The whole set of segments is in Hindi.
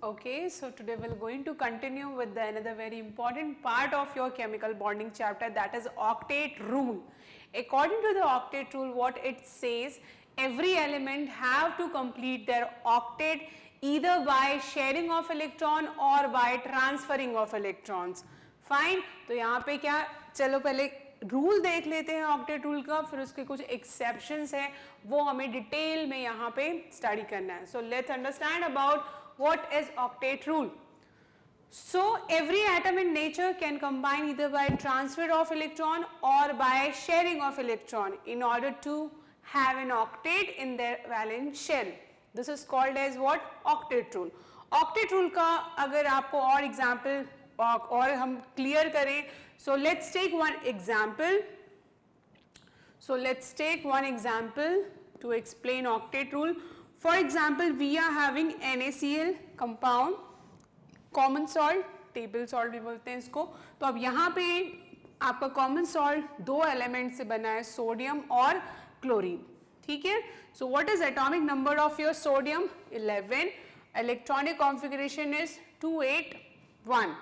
Okay, so today we're going to continue with another very important part of your chemical bonding chapter, that is octet rule. According to the octet rule, what it says, every element have to complete their octet either by sharing of electron or by transferring of electrons. Fine, तो यहाँ पे क्या, चलो पहले रूल देख लेते हैं ऑक्टेट रूल का, फिर उसके कुछ एक्सेप्शंस हैं वो हमें डिटेल में यहाँ पे स्टडी करना है. So let's understand about what is octet rule. So every atom in nature can combine either by transfer of electron or by sharing of electron in order to have an octet in their valence shell. This is called as what? Octet rule. Octet rule का अगर आपको और एग्जाम्पल और हम क्लियर करें, so let's take one example. So let's take one example to explain octet rule. For example, we are having NaCl compound, common salt, table salt भी बोलते हैं इसको. तो अब यहाँ पे आपका common salt दो एलिमेंट से बना है, सोडियम और क्लोरीन. ठीक है. So what is atomic number of your sodium? 11. Electronic configuration is 281.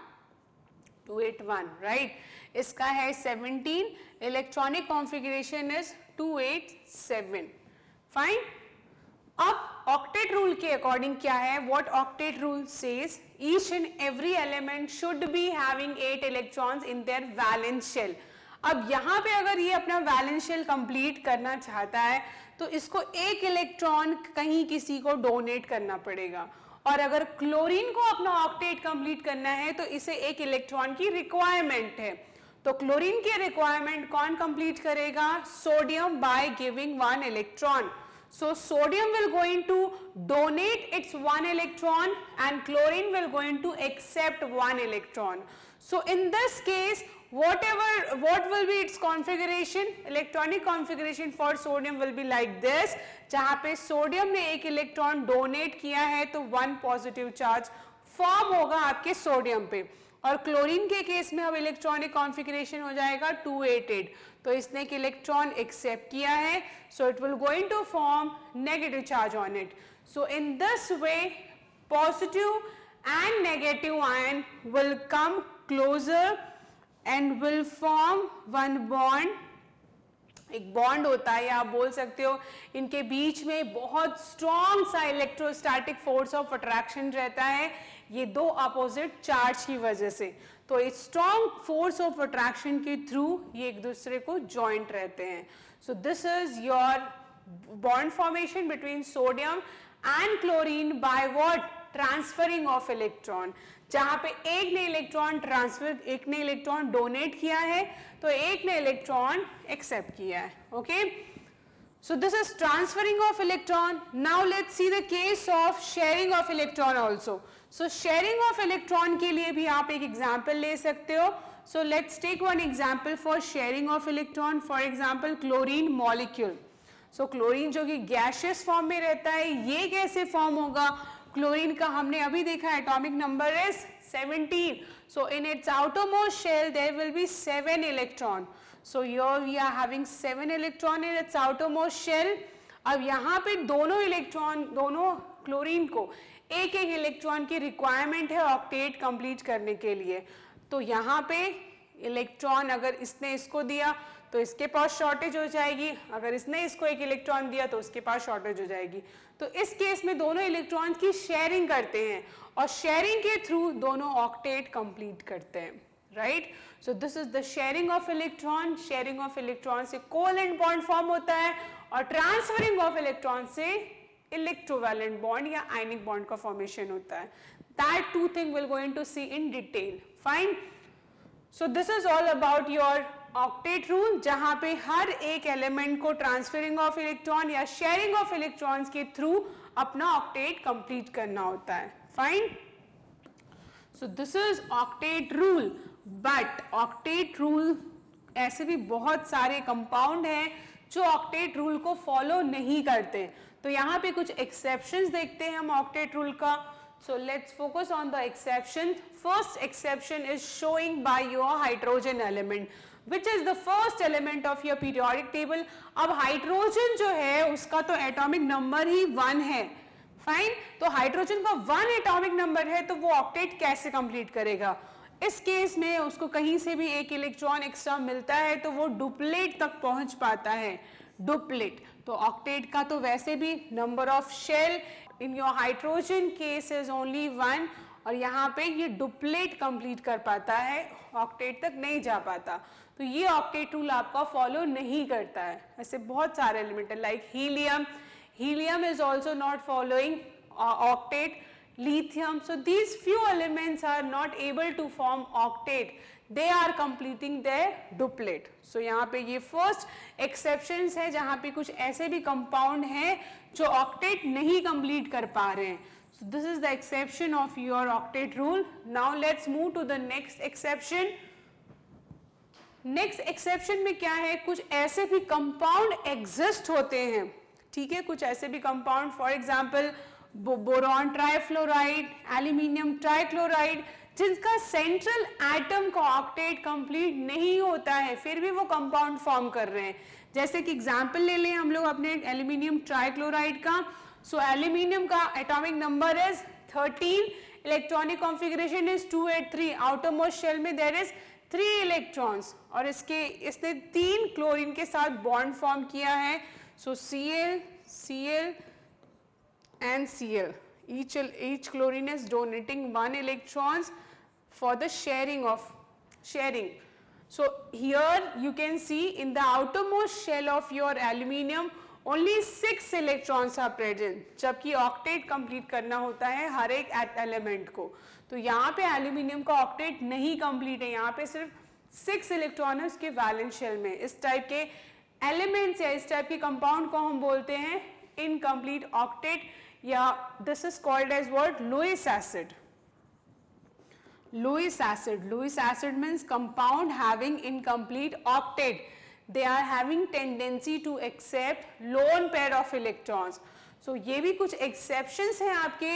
281, right? इसका है 17. Electronic configuration is 287. Fine. अब octet rule के अकॉर्डिंग क्या है? What octet rule says, each and every element should be having 8 electrons in their valence shell. अब यहाँ पे अगर ये अपना valence shell complete करना चाहता है तो इसको एक इलेक्ट्रॉन कहीं किसी को डोनेट करना पड़ेगा, और अगर क्लोरीन को अपना ऑक्टेट कंप्लीट करना है तो इसे एक इलेक्ट्रॉन की रिक्वायरमेंट है. तो क्लोरीन के रिक्वायरमेंट कौन कंप्लीट करेगा? Sodium, by giving 1 electron. So sodium will going to donate its 1 electron and chlorine will going to accept 1 electron. So in this case, what will be its configuration? Electronic configuration for sodium will be like this, जहाँ पे सोडियम ने एक इलेक्ट्रॉन डोनेट किया है तो 1 पॉजिटिव चार्ज फॉर्म होगा आपके सोडियम पे, और क्लोरीन के केस में अब इलेक्ट्रॉनिक कॉन्फ़िगरेशन हो जाएगा 288. तो इसने एक इलेक्ट्रॉन एक्सेप्ट किया है, so it will going to form negative charge on it. So in this way positive and negative ion will come closer and will form one bond. एक बॉन्ड होता है, या आप बोल सकते हो इनके बीच में बहुत स्ट्रॉन्ग सा इलेक्ट्रोस्टैटिक फोर्स ऑफ अट्रैक्शन रहता है, ये दो अपोजिट चार्ज की वजह से. तो इस स्ट्रॉन्ग फोर्स ऑफ अट्रैक्शन के थ्रू ये एक दूसरे को जॉइंट रहते हैं. सो this is your bond formation between sodium and chlorine by what? Transferring of electron. जहां पे एक ने इलेक्ट्रॉन ट्रांसफर, एक ने इलेक्ट्रॉन डोनेट किया है तो एक ने इलेक्ट्रॉन एक्सेप्ट किया है. Okay, so this is transferring of electron. Now let's see the case of sharing of electron also. So sharing of electron के लिए भी आप एक एग्जाम्पल ले सकते हो. So let's take one example for sharing of electron. For example chlorine molecule. So chlorine जो कि गैसियस फॉर्म में रहता है, ये कैसे फॉर्म होगा? क्लोरीन का हमने अभी देखा atomic number is 17. So in its outermost shell there will be 7 electron. So here we are having 7 electron in its outermost shell. अब यहाँ पे दोनों इलेक्ट्रॉन, दोनों क्लोरीन को एक एक इलेक्ट्रॉन की रिक्वायरमेंट है ऑक्टेट कंप्लीट करने के लिए. तो यहाँ पे इलेक्ट्रॉन अगर इसने इसको दिया तो इसके पास शॉर्टेज हो जाएगी, अगर इसने इसको एक इलेक्ट्रॉन दिया तो उसके पास शॉर्टेज हो जाएगी. तो इस केस में दोनों इलेक्ट्रॉन की शेयरिंग करते हैं और शेयरिंग के थ्रू दोनों ऑक्टेट कंप्लीट करते हैं. Right, so this is the sharing of electron. Sharing of electron से कोवैलेंट बॉन्ड फॉर्म होता है और ट्रांसफरिंग ऑफ इलेक्ट्रॉन से इलेक्ट्रोवैलेंट बॉन्ड या आयनिक बॉन्ड का फॉर्मेशन होता है. That two thing will going to see in detail. Fine, so this is all about your octet rule, जहां पे हर एक एलिमेंट को ट्रांसफरिंग ऑफ इलेक्ट्रॉन या शेयरिंग ऑफ इलेक्ट्रॉन्स के थ्रू अपना ऑक्टेट कंप्लीट करना होता है. Fine, so this is octet rule. But octet rule ऐसे भी बहुत सारे कंपाउंड हैं जो ऑक्टेट रूल को फॉलो नहीं करते. तो यहाँ पे कुछ एक्सेप्शंस देखते हैं हम ऑक्टेट रूल का. So let's focus on the exception. First exception is showing by your hydrogen element, which is the first element of your periodic table. अब हाइड्रोजन जो है उसका तो एटॉमिक नंबर ही 1 है. फाइन। तो हाइड्रोजन का 1 एटॉमिक नंबर है तो वो ऑक्टेट कैसे कंप्लीट करेगा? इस केस में उसको कहीं से भी एक इलेक्ट्रॉन एक्स्ट्रा मिलता है तो वो डुप्लेट तक पहुंच पाता है, डुप्लेट। तो ऑक्टेट का तो वैसे भी number of shell in your hydrogen case is only 1 और यहाँ पे ये डुप्लेट कंप्लीट कर पाता है, ऑक्टेट तक नहीं जा पाता। तो ये ऑक्टेट रूल आपका फॉलो नहीं करता है। ऐसे बहुत सारे एलिमेंट है like helium, helium is also not following octet, lithium. So these few elements are not able to form octet, they are completing their duplet. So यहाँ पे ये first exceptions है जहाँ पे कुछ ऐसे भी compound हैं जो octet नहीं complete कर पा रहे हैं. So this is the exception of your octet rule. Now let's move to the next exception. Next exception में क्या है, कुछ ऐसे भी कंपाउंड एग्जिस्ट होते हैं, ठीक है, कुछ ऐसे भी compound, for example boron trifluoride, aluminium trichloride, जिनका सेंट्रल एटम का ऑक्टेट कंप्लीट नहीं होता है फिर भी वो कंपाउंड फॉर्म कर रहे हैं। जैसे कि एग्जांपल ले लें हम लोग अपने एल्यूमिनियम ट्राइक्लोराइड का। सो एल्यूमिनियम का atomic number is 13, electronic configuration is 283, outer most shell में देयर इज 3 इलेक्ट्रॉन्स और इसने 3 क्लोरीन के साथ बॉन्ड फॉर्म किया है। सो Cl, Cl and Cl, each chlorine is donating 1 electrons for the sharing. So here you can see in the outermost shell of your aluminium only 6 electrons are present, जबकि ऑक्टेट कंप्लीट करना होता है हर एक एलिमेंट को। तो यहाँ पे एल्यूमिनियम का ऑक्टेट नहीं कंप्लीट है, यहाँ पे सिर्फ 6 इलेक्ट्रॉन है उसके वैलेंस शेल में। इस टाइप के एलिमेंट्स या इस टाइप के कंपाउंड को हम बोलते हैं इनकम्प्लीट ऑक्टेट, या this is called as what, Lewis acid. Lewis acid means compound having incomplete octet. They are having tendency to accept lone pair of electrons. So ये भी कुछ exceptions हैं आपके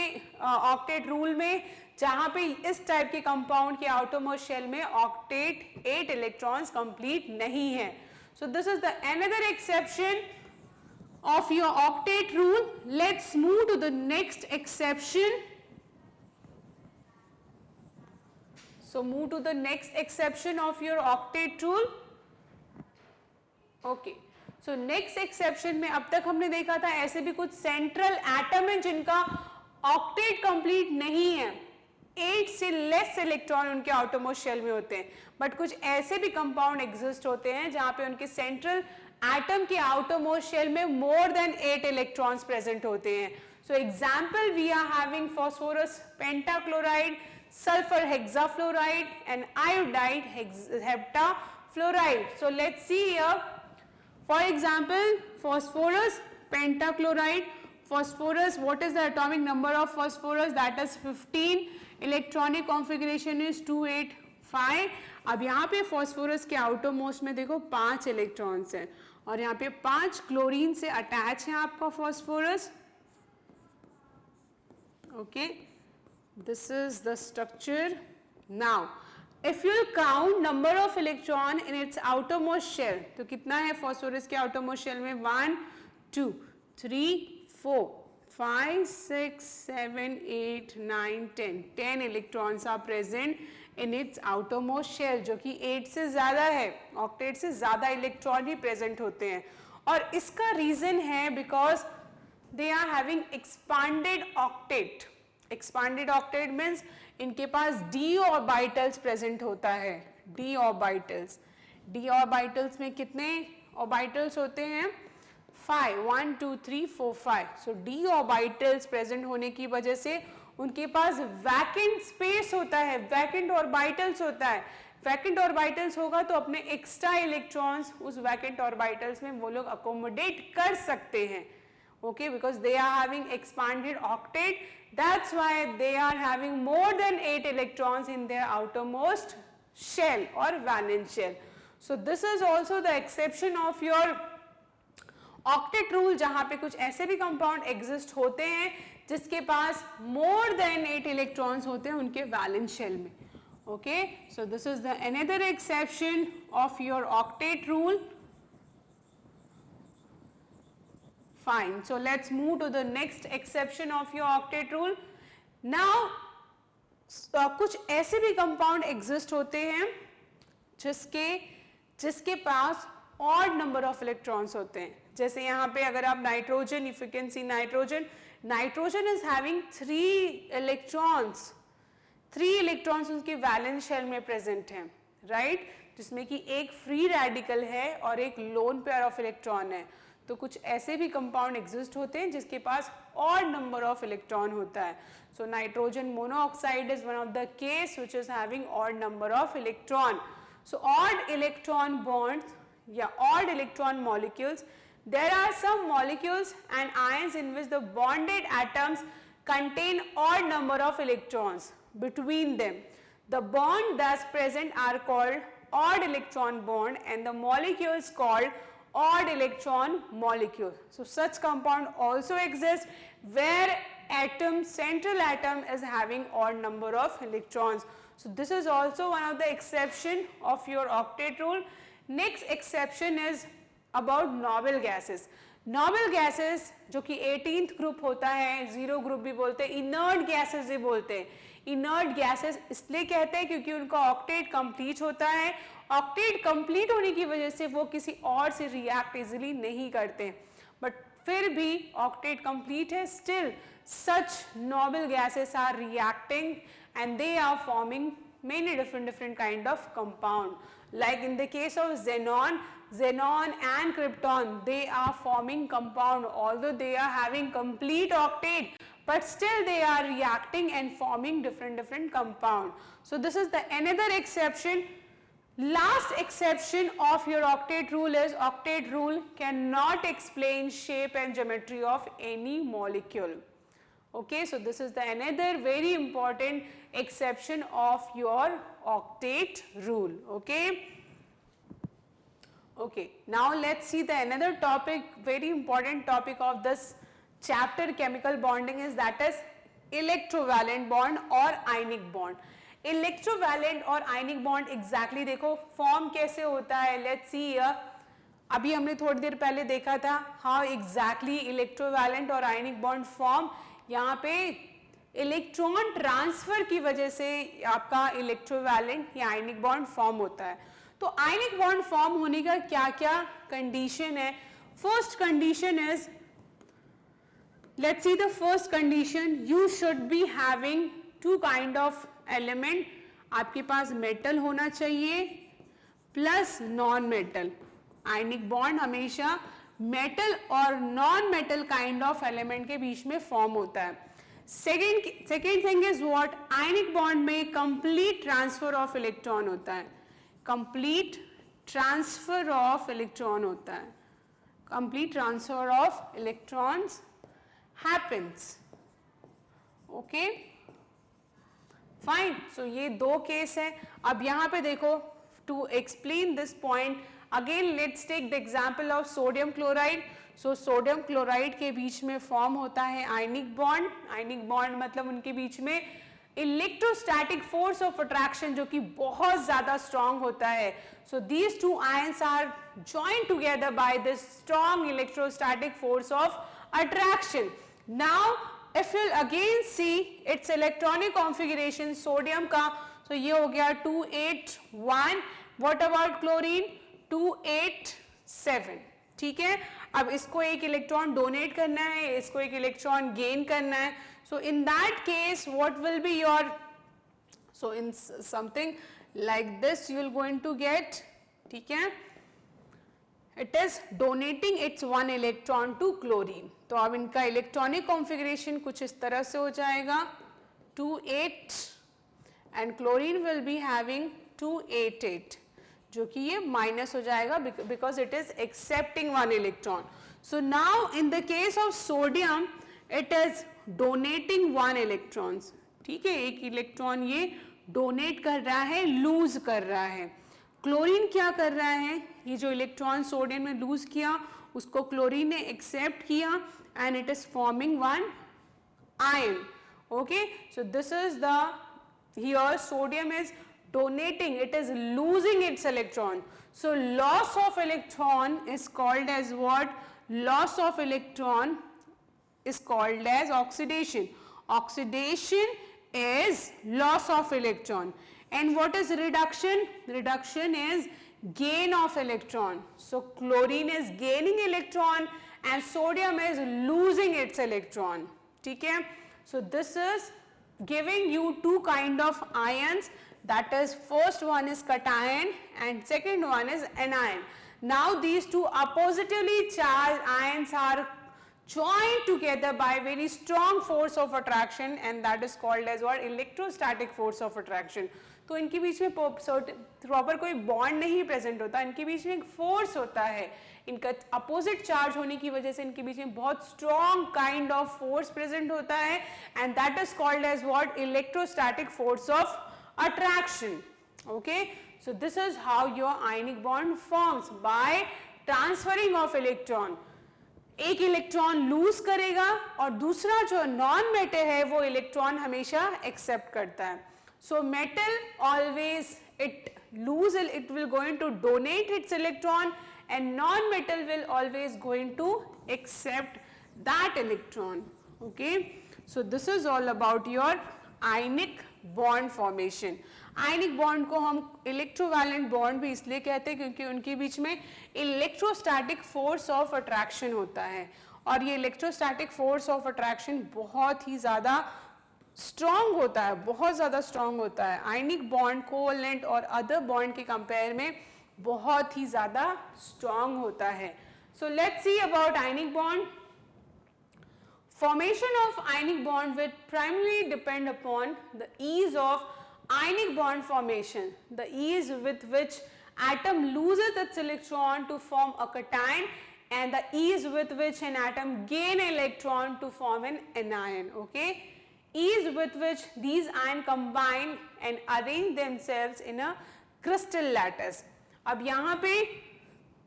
octet rule में, जहाँ पे इस टाइप के कंपाउंड के outermost shell में octet 8 electrons complete नहीं है। So this is the another exception of your octet rule. Let's move to the next exception. So move to the next exception of your octet rule. Okay. So next exception में अब तक हमने देखा था ऐसे भी कुछ central atom है जिनका octet complete नहीं है, 8 से लेस इलेक्ट्रॉन उनके outermost shell में होते हैं, बट कुछ ऐसे भी कंपाउंड एग्जिस्ट होते हैं जहाँ पे उनके सेंट्रल एटम के outermost shell में more than 8 इलेक्ट्रॉन्स प्रेजेंट होते हैं। So example we are having phosphorus pentachloride, sulfur hexafluoride and iodide heptafluoride. So let's see here. For example, phosphorus pentachloride, phosphorus, what is the atomic number of phosphorus? That is 15. Electronic configuration is 285. अब यहाँ पे phosphorus के outermost में देखो 5 इलेक्ट्रॉन्स हैं और यहाँ पे 5 क्लोरीन से अटैच है आपका phosphorus. Okay. This is the structure. Now, if you count number of electron in its outermost shell, तो कितना है phosphorus के outermost shell में? 1, 2, 3, 4, 5, 6, 7, 8, 9, 10. 10 electrons are present in its outermost shell, जो कि 8 से ज़्यादा है, octet से ज़्यादा इलेक्ट्रॉन ही प्रेजेंट होते हैं। और इसका रीज़न है because they are having expanded octet. Expanded octet means इनके पास d ऑर्बिटल्स प्रेजेंट होता है, d ऑर्बिटल्स। d ऑर्बिटल्स में कितने ऑर्बिटल्स होते हैं? 5, 1, 2, 3, 4, 5. So d ऑर्बिटल्स प्रेजेंट होने की वजह से उनके पास वैकेंट स्पेस होता है, वैकेंट ऑर्बिटल्स होता है। वैकेंट ऑर्बिटल्स होगा तो अपने एक्स्ट्रा इलेक्ट्रॉन्स उस वैकेंट ऑर्बिटल्स में वो लोग अकोमोडेट कर सकते हैं। Okay, because they are having expanded octet, that's why they are having more than 8 electrons in their outermost shell or valence shell. So this is also the exception of your octet rule, जहाँ पे कुछ ऐसे भी compound exist होते हैं जिसके पास more than 8 electrons होते हैं उनके valence shell में. Okay, so this is the another exception of your octet rule. Fine. So let's move to the next exception of your octet rule. Now कुछ ऐसे भी कंपाउंड एग्जिस्ट होते हैं जिसके पास ऑड नंबर ऑफ इलेक्ट्रॉन्स होते हैं. जैसे यहाँ पे अगर आप nitrogen, if you can see nitrogen is having 3 electrons उसके वैलेंस शेल में प्रेजेंट हैं, राइट, जिसमें कि एक फ्री रेडिकल है और एक लोन पेयर ऑफ इलेक्ट्रॉन है. तो कुछ ऐसे भी कंपाउंड एग्जिस्ट होते हैं जिसके पास ऑड नंबर ऑफ इलेक्ट्रॉन होता है. So nitrogen monoxide is one of the case which is having odd number of electron. So odd electron bonds या odd electron molecules, there are some molecules and ions in which the bonded atoms contain odd number of electrons between them. The bond thus present are called odd electron bond and the molecule is called odd electron molecule. So such compound also exists where central atom is having odd number of electrons. So this is also one of the exception of your octet rule. Next exception is about noble gases. Noble gases जो कि 18th ग्रुप होता है, 0 ग्रुप भी बोलते हैं, इनर्ट गैसेस भी बोलते हैं. इनर्ट गैसेस इसलिए कहते हैं क्योंकि उनका ऑक्टेट कंप्लीट होता है. ऑक्टेट कंप्लीट होने की वजह से वो किसी और से रिएक्ट इजीली नहीं करते, बट फिर भी ऑक्टेट कंप्लीट है, still such noble gases are reacting and they are forming many different kind of compound. Like in the case of xenon and krypton, they are forming compound although they are having complete octet, but still they are reacting and forming different compound. So this is the another exception. Last exception of your octet rule is octet rule cannot explain shape and geometry of any molecule. Okay, so this is the another very important exception of your octet rule. Okay, now let's see the another topic, very important topic of this chapter chemical bonding is that is electrovalent bond और ionic bond. Electrovalent और ionic bond exactly देखो form कैसे होता है, let's see here. अभी हमने थोड़ी देर पहले देखा था how exactly electrovalent और ionic bond form. यहाँ पे इलेक्ट्रॉन ट्रांसफर की वजह से आपका इलेक्ट्रोवैलेंट या आयनिक बॉन्ड फॉर्म होता है. तो आयनिक बॉन्ड फॉर्म होने का क्या क्या कंडीशन है? First condition is, let's see the first condition, you should be having 2 kind of element. आपके पास मेटल होना चाहिए plus non metal. Ionic bond हमेशा मेटल और non metal kind of element के बीच में फॉर्म होता है. Second thing is what, ionic bond में कंप्लीट ट्रांसफर ऑफ इलेक्ट्रॉन होता है. कंप्लीट ट्रांसफर ऑफ इलेक्ट्रॉन होता है. Complete transfer of electrons happens. Okay fine. सो ये 2 केस है. अब यहां पे देखो, to explain this point again let's take the example of sodium chloride. So sodium chloride के बीच में फॉर्म होता है आयनिक बॉन्ड. आयनिक बॉन्ड मतलब उनके बीच में इलेक्ट्रोस्टैटिक फोर्स ऑफ अट्रैक्शन जो कि बहुत ज्यादा स्ट्रॉन्ग होता है. So these 2 ions are joined together by this strong electrostatic force of attraction. Now if you again see its electronic configuration sodium का, तो ये हो गया 281. What about chlorine? 287. ठीक है. अब इसको एक इलेक्ट्रॉन डोनेट करना है, इसको एक इलेक्ट्रॉन गेन करना है. So in that case what will be your, so in something like this you will going to get, ठीक है, it is donating its 1 electron to chlorine. तो अब इनका इलेक्ट्रॉनिक कॉन्फ़िगरेशन कुछ इस तरह से हो जाएगा 28 and chlorine will be having 288, जो कि ये माइनस हो जाएगा because it is accepting 1 electron. So now in the case of sodium it is donating 1 electrons. ठीक है, एक इलेक्ट्रॉन ये डोनेट कर रहा है, लूज कर रहा है. क्लोरीन क्या कर रहा है, ये जो इलेक्ट्रॉन सोडियम में लूज किया उसको क्लोरीन ने एक्सेप्ट किया and it is forming 1 ion. Okay, so this is the, here sodium is donating, it is losing its electron. So loss of electron is called as what? loss of electron is called as oxidation. Oxidation is loss of electron. And what is reduction? Reduction is gain of electron. So chlorine is gaining electron and sodium is losing its electron. Okay? So this is giving you two kind of ions, that is first one is cation and second one is anion. Now these two oppositely charged ions are joined together by very strong force of attraction and that is called as what? Electrostatic force of attraction. तो इनके बीच में प्रॉपर कोई बॉन्ड नहीं प्रेजेंट होता, इनके बीच में एक फोर्स होता है, इनका अपोजिट चार्ज होने की वजह से इनके बीच में बहुत strong kind of force present होता है and that is called as what? Electrostatic force of attraction. Okay, so this is how your ionic bond forms by transferring of electron. एक इलेक्ट्रॉन लूज करेगा और दूसरा जो नॉन मेटल है वो इलेक्ट्रॉन हमेशा एक्सेप्ट करता है. So metal always it will going to donate its electron and non-metal will always going to accept that electron. Okay, so this is all about your ionic bond formation. Ionic bond को हम इलेक्ट्रोवैलेंट बॉन्ड भी इसलिए कहते हैं क्योंकि उनके बीच में इलेक्ट्रोस्टैटिक फोर्स ऑफ अट्रैक्शन होता है और ये इलेक्ट्रोस्टैटिक फोर्स ऑफ अट्रैक्शन बहुत ही ज़्यादा स्ट्रॉन्ग होता है, बहुत ज़्यादा स्ट्रॉन्ग होता है. आयनिक बॉन्ड कोवैलेंट और अदर बॉन्ड के कंपेयर में बहुत ही ज़्यादा स्ट्रॉन्ग होता है. So let's see about ionic bond. Formation of ionic bond will primarily depend upon the ease of ionic bond formation, the ease with which atom loses its electron to form a cation and the ease with which an atom gain electron to form an anion. Okay, ease with which these ions combine and arrange themselves in a crystal lattice. अब यहाँ पे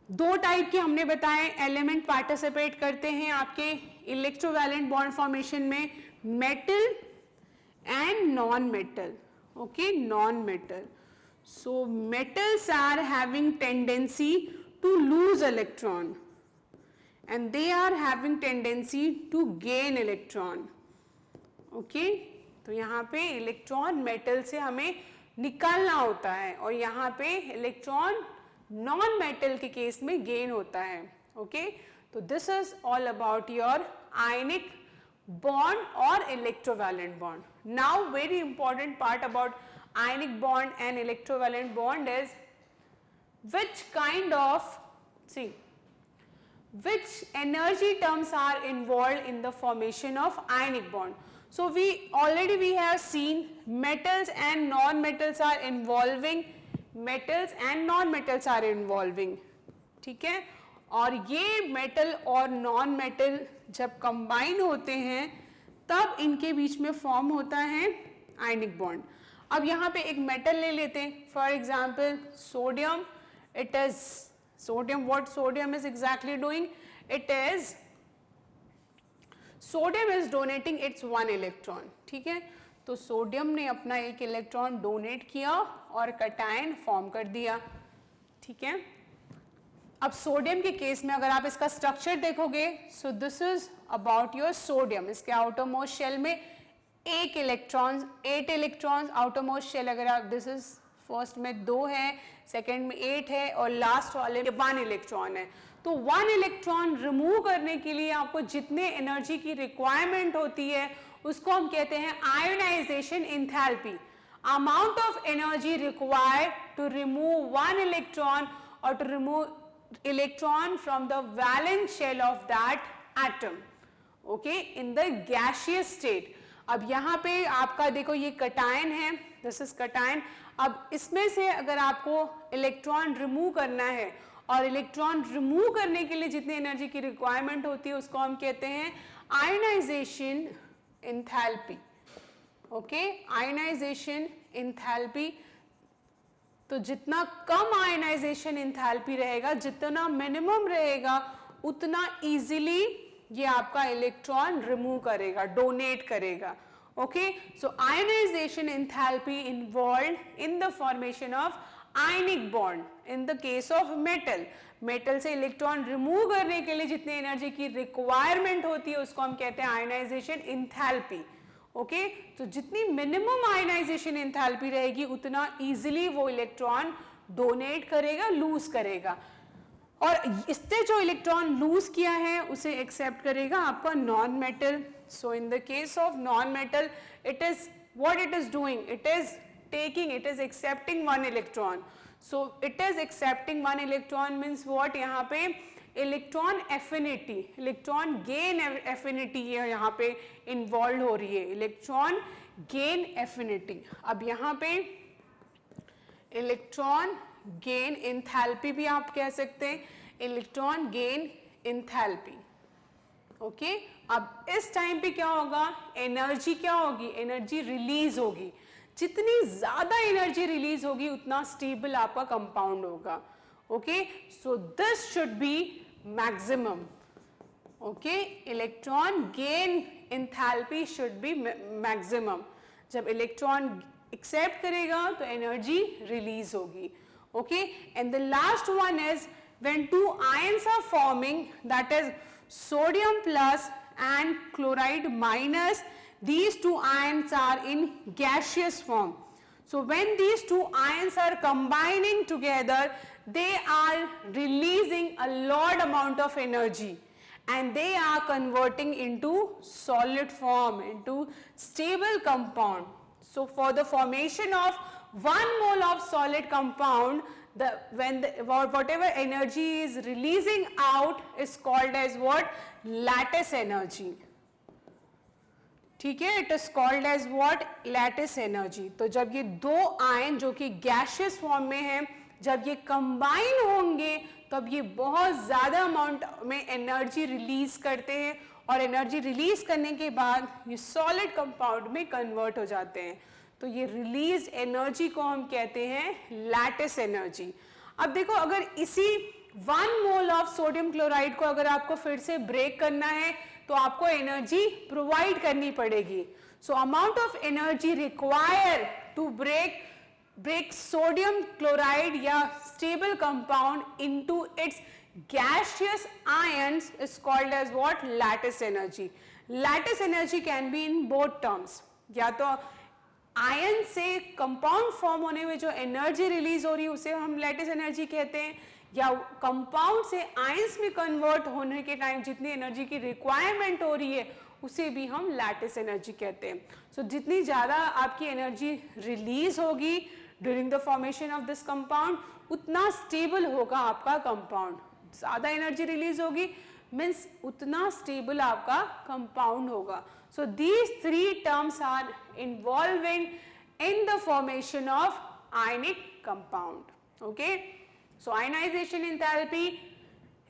दो टाइप के हमने बताए एलिमेंट पार्टिसिपेट करते हैं आपके इलेक्ट्रोवैलेंट बॉन्ड फॉर्मेशन में, metal and non metal. Okay, non metal. So metals are having tendency to lose electron and they are having tendency to gain electron. Okay, तो यहाँ पे इलेक्ट्रॉन मेटल से हमें निकालना होता है और यहाँ पे इलेक्ट्रॉन नॉन मेटल के केस में गेन होता है. ओके, तो this is all about your ionic bond or electrovalent bond. Now very important part about ionic bond and electrovalent bond is which kind of, which energy terms are involved in the formation of ionic bond. So we have seen metals and non-metals are involving, metals and non-metals are involving. ठीक है, और ये मेटल और नॉन मेटल जब कंबाइन होते हैं तब इनके बीच में फॉर्म होता है आयनिक बॉन्ड. अब यहाँ पे एक मेटल ले लेते हैं, for example sodium. It is sodium, what sodium is exactly doing? It is sodium is donating its 1 electron. ठीक है, तो सोडियम ने अपना 1 इलेक्ट्रॉन डोनेट किया और कैटायन फॉर्म कर दिया. ठीक है, अब सोडियम के केस में अगर आप इसका स्ट्रक्चर देखोगे, सो this is about your sodium. इसके आउटरमोस्ट शेल में 8 इलेक्ट्रॉन्स आउटरमोस्ट शेल. अगर आप दिस इज फर्स्ट में 2 है, सेकंड में 8 है और लास्ट वाले में 1 इलेक्ट्रॉन है. तो 1 इलेक्ट्रॉन रिमूव करने के लिए आपको जितने एनर्जी की रिक्वायरमेंट होती है उसको हम कहते हैं ionization enthalpy. Amount of energy required to remove 1 electron और to remove electron from the valence shell of that atom, okay, in the gaseous state. अब यहाँ पे आपका देखो ये कैटायन है, this is कैटायन. अब इसमें से अगर आपको इलेक्ट्रॉन रिमूव करना है और इलेक्ट्रॉन रिमूव करने के लिए जितनी एनर्जी की रिक्वायरमेंट होती है उसको हम कहते हैं ionization enthalpy. Okay, ionisation enthalpy. तो जितना कम आयनाइजेशन एंथैल्पी रहेगा, जितना मिनिमम रहेगा, उतना इजीली ये आपका इलेक्ट्रॉन रिमूव करेगा, डोनेट करेगा. Okay, so ionisation enthalpy involved in the formation of ionic bond. In the case of metal, metal से इलेक्ट्रॉन रिमूव करने के लिए जितनी एनर्जी की रिक्वायरमेंट होती है उसको हम कहते हैं आयनाइजेशन एंथैल्पी. ओके, तो जितनी मिनिमम आयनाइजेशन एंथैल्पी रहेगी उतना इजीली वो इलेक्ट्रॉन डोनेट करेगा, लूज करेगा, और इससे जो इलेक्ट्रॉन लूज किया है उसे एक्सेप्ट करेगा आपका non metal. So in the case of non metal, it is what it is doing, it is accepting one electron. So it is accepting one electron means what, यहाँ पे electron affinity, electron gain affinity यहाँ पे इन्वॉल्व हो रही है, इलेक्ट्रॉन गेन एफिनिटी. अब यहाँ पे इलेक्ट्रॉन गेन एंथैल्पी भी आप कह सकते हैं, इलेक्ट्रॉन गेन एंथैल्पी. ओके, अब इस टाइम पे क्या होगा, एनर्जी क्या होगी, एनर्जी रिलीज होगी. जितनी ज्यादा एनर्जी रिलीज होगी उतना स्टेबल आपका कंपाउंड होगा. Okay, so this should be maximum. Okay, electron gain enthalpy should be maximum. जब इलेक्ट्रॉन एक्सेप्ट करेगा तो एनर्जी रिलीज होगी. Okay, and the last one is when two ions are forming, that is sodium plus and chloride minus, these two ions are in gaseous form. So when these two ions are combining together, they are releasing a lot amount of energy and they are converting into solid form, into stable compound. So for the formation of 1 mole of solid compound, whatever energy is releasing out is called as what, lattice energy. ठीक है, it is called as what, lattice energy. तो जब ये दो आयन जो कि गैसियस फॉर्म में है, जब ये कंबाइन होंगे तब ये बहुत ज्यादा अमाउंट में एनर्जी रिलीज करते हैं और एनर्जी रिलीज करने के बाद ये सॉलिड कंपाउंड में कन्वर्ट हो जाते हैं. तो ये रिलीज एनर्जी को हम कहते हैं लैटिस एनर्जी. अब देखो, अगर इसी 1 मोल ऑफ सोडियम क्लोराइड को अगर आपको फिर से ब्रेक करना है तो आपको एनर्जी प्रोवाइड करनी पड़ेगी. So amount of energy require to break sodium chloride या stable compound into its gaseous ions is called as what, lattice energy. Lattice energy can be in both terms. या तो आयन से कंपाउंड फॉर्म होने में जो एनर्जी रिलीज हो रही है उसे हम लैटिस एनर्जी कहते हैं, या कंपाउंड से आयंस में कन्वर्ट होने के टाइम जितनी एनर्जी की रिक्वायरमेंट हो रही है उसे भी हम लैटिस एनर्जी कहते हैं. सो जितनी ज़्यादा आपकी एनर्जी रिलीज होगी during the formation of this compound उतना स्टेबल होगा आपका कंपाउंड. ज़्यादा एनर्जी रिलीज होगी मीन्स उतना स्टेबल आपका कंपाउंड होगा. So these three terms are involving in the formation of ionic compound. Okay, so ionization enthalpy,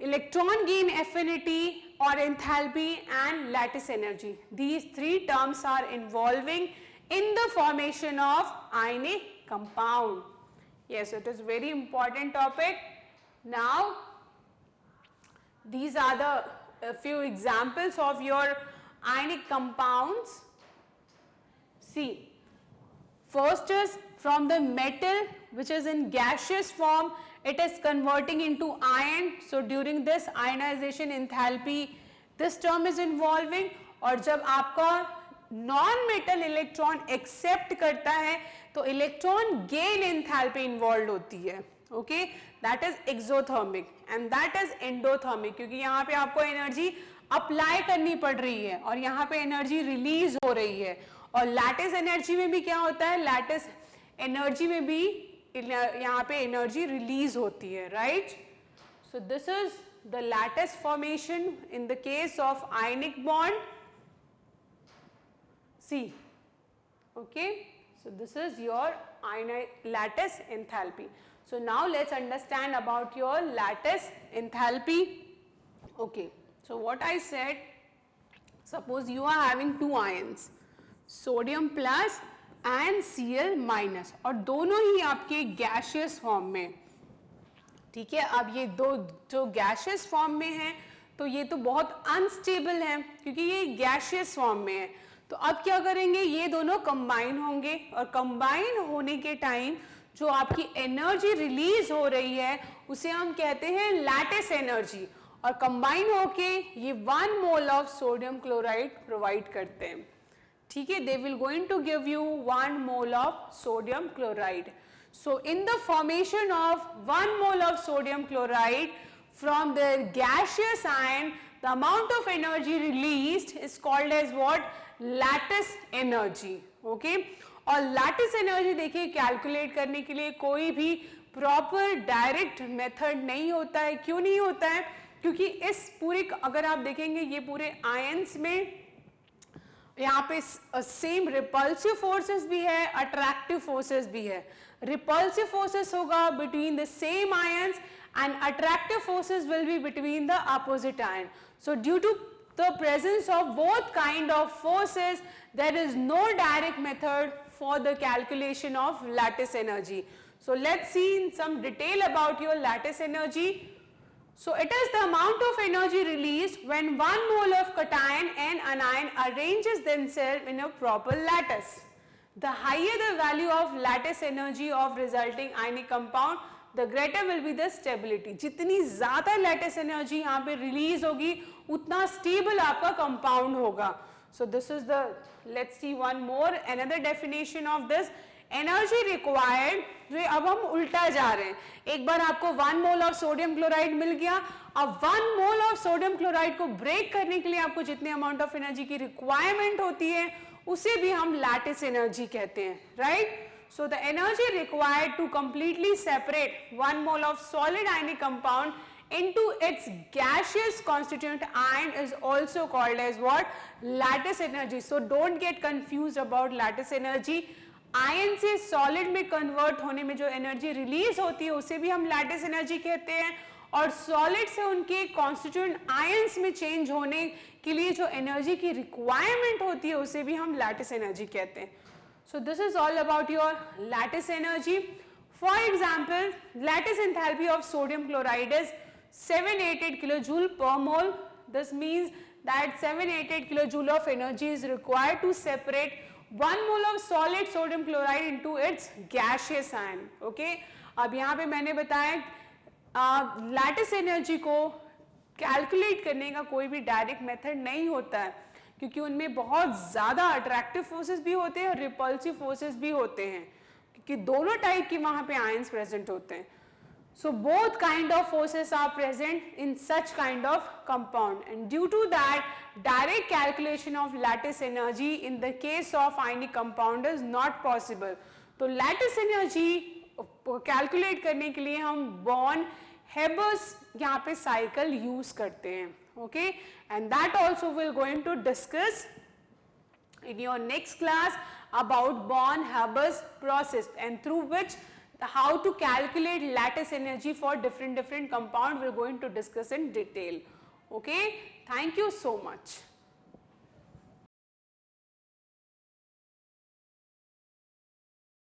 electron gain affinity or enthalpy, and lattice energy. These three terms are involving in the formation of ionic compound. Yes, it is very important topic. Now these are the few examples of your ionic compounds. See, first is from the metal which is in gaseous form, it is converting into iron. So during this ionization enthalpy, this term is involving. और जब आपका नॉन मेटल इलेक्ट्रॉन एक्सेप्ट करता है तो इलेक्ट्रॉन गेन एंथैल्पी इन्वॉल्व होती है. Okay, that is exothermic and that is endothermic, क्योंकि यहाँ पे आपको एनर्जी अप्लाई करनी पड़ रही है और यहाँ पे एनर्जी रिलीज हो रही है. और लैटिस एनर्जी में भी क्या होता है, लैटिस एनर्जी में भी यहाँ पे एनर्जी रिलीज होती है, right. So this is the lattice formation in the case of ionic bond. See, okay, so this is your lattice enthalpy. So now let's understand about your lattice enthalpy. Okay, so what I said, suppose you are having two ions, sodium plus and Cl minus, और दोनों ही आपके gaseous form में. ठीक है, अब ये दो जो gaseous form में है तो ये तो बहुत unstable है क्योंकि ये gaseous form में है. तो अब क्या करेंगे, ये दोनों कंबाइन होंगे और कंबाइन होने के टाइम जो आपकी एनर्जी रिलीज हो रही है उसे हम कहते हैं लैटिस एनर्जी, और कंबाइन होके ये 1 mole of sodium chloride provide करते हैं। ठीक है, they will going to give you 1 mole of sodium chloride. So in the formation of 1 mole of sodium chloride from the gaseous ion, the amount of energy released is called as what? Lattice energy. Okay? और लैटिस एनर्जी देखिए कैलकुलेट करने के लिए कोई भी प्रॉपर डायरेक्ट मेथड नहीं होता है। क्यों नहीं होता है? क्योंकि इस पूरे, अगर आप देखेंगे ये पूरे आयंस में यहाँ पे सेम रिपल्सिव फोर्सेस भी है, अट्रैक्टिव फोर्सेस भी है। रिपल्सिव फोर्सेस होगा between the same ions and attractive forces will be between the opposite ion. So due to the presence of both kind of forces, there is no direct method for the calculation of lattice energy. So let's see in some detail about your lattice energy. So it is the amount of energy released when 1 mole of cation and anion arranges themselves in a proper lattice. The higher the value of lattice energy of resulting ionic compound, the greater will be the stability. जितनी ज़्यादा lattice energy यहाँ पे release होगी उतना stable आपका compound होगा. So this is the, let's see one more, another definition of this. Energy required, जो अब हम उल्टा जा रहे हैं, एक बार आपको 1 मोल ऑफ सोडियम क्लोराइड मिल गया, अब 1 मोल ऑफ सोडियम क्लोराइड को ब्रेक करने के लिए आपको जितने अमाउंट ऑफ एनर्जी की रिक्वायरमेंट होती है उसे भी हम लैटिस एनर्जी कहते हैं, right? So the energy required to completely separate 1 mole of solid ionic compound into its gaseous constituent ion is also called as what? Lattice energy. So don't get confused about lattice energy. Ion से सॉलिड में कन्वर्ट होने में जो एनर्जी रिलीज होती है उसे भी हम लैटिस एनर्जी कहते हैं, और सॉलिड से उनके कॉन्स्टिट्यूएंट आयंस में चेंज होने के लिए जो एनर्जी की रिक्वायरमेंट होती है उसे भी हम लैटिस एनर्जी कहते हैं. So this is all about your lattice energy. For example, lattice enthalpy of sodium chloride is 788 kilojoule per mole. This means that 788 kilojoule of energy is required to separate 1 mole of solid sodium chloride into its gaseous ion. Okay? अब यहाँ पे मैंने बताया lattice energy को कैलकुलेट करने का कोई भी डायरेक्ट मेथड नहीं होता है, क्योंकि उनमें बहुत ज़्यादा अट्रैक्टिव फोर्सेस भी होते हैं और रिपल्सिव फोर्सेस भी होते हैं, क्योंकि दोनों टाइप के वहाँ पे आयंस प्रेजेंट होते हैं. So both kind of forces are present in such kind of compound, and due to that direct calculation of lattice energy in the case of ionic compound is not possible. तो लैटिस एनर्जी कैलकुलेट करने के लिए हम बॉर्न-हेबर्स यहाँ पे साइकिल यूज करते हैं. Okay, and that also we're going to discuss in your next class about Born-Haber's process, and through which how to calculate lattice energy for different compound we're going to discuss in detail. Okay, thank you so much.